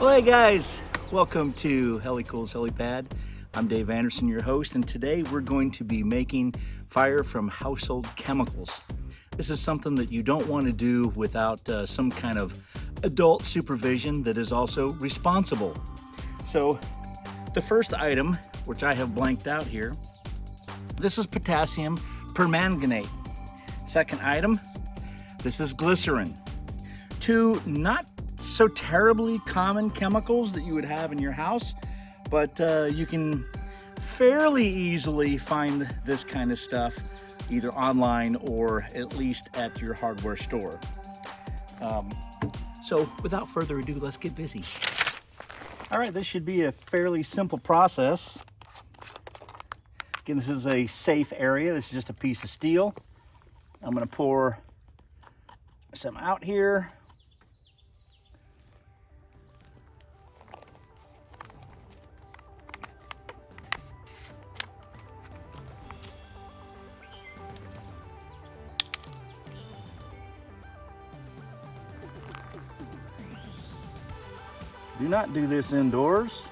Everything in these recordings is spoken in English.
Well, hey guys, welcome to HELICOOL'S Helipad. I'm Dave Anderson, your host, and today we're going to be making fire from household chemicals. This is something that you don't want to do without some kind of adult supervision that is also responsible. So the first item, which I have blanked out here, this is potassium permanganate. Second item, this is glycerin. Two not so terribly common chemicals that you would have in your house, but you can fairly easily find this kind of stuff either online or at least at your hardware store. So without further ado, let's get busy. All right, this should be a fairly simple process. Again, this is a safe area. This is just a piece of steel. I'm going to pour some out here. Do not do this indoors.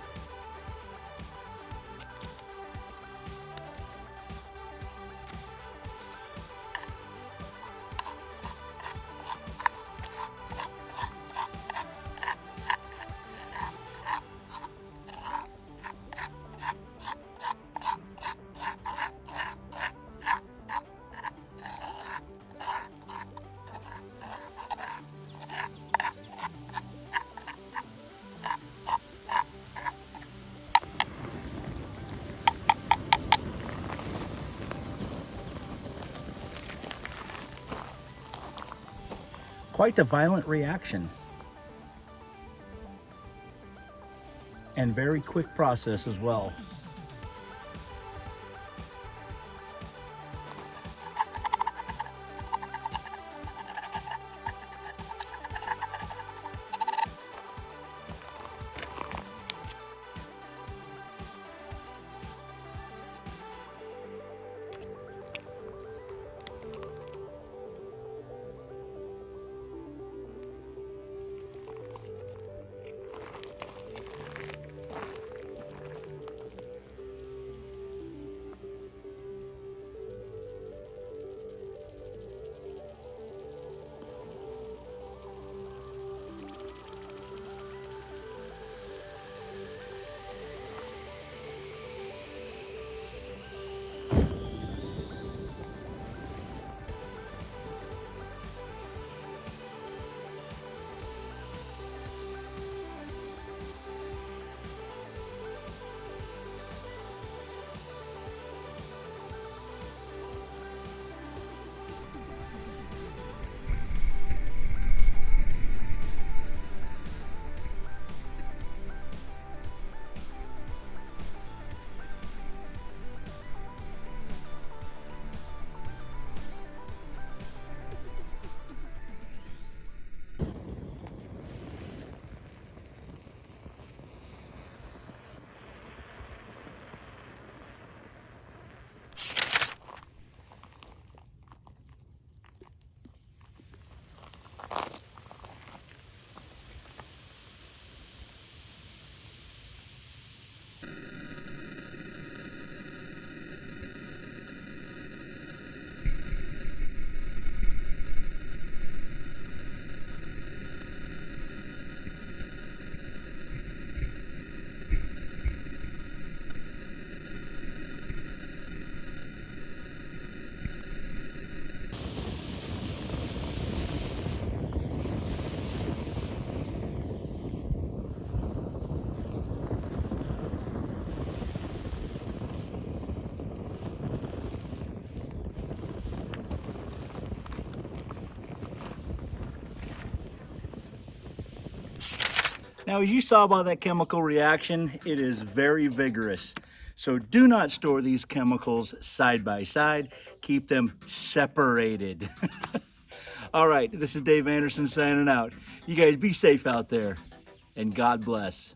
Quite a violent reaction and very quick process as well. Now, as you saw by that chemical reaction, it is very vigorous. So do not store these chemicals side by side. Keep them separated. All right, this is Dave Anderson signing out. You guys be safe out there, and God bless.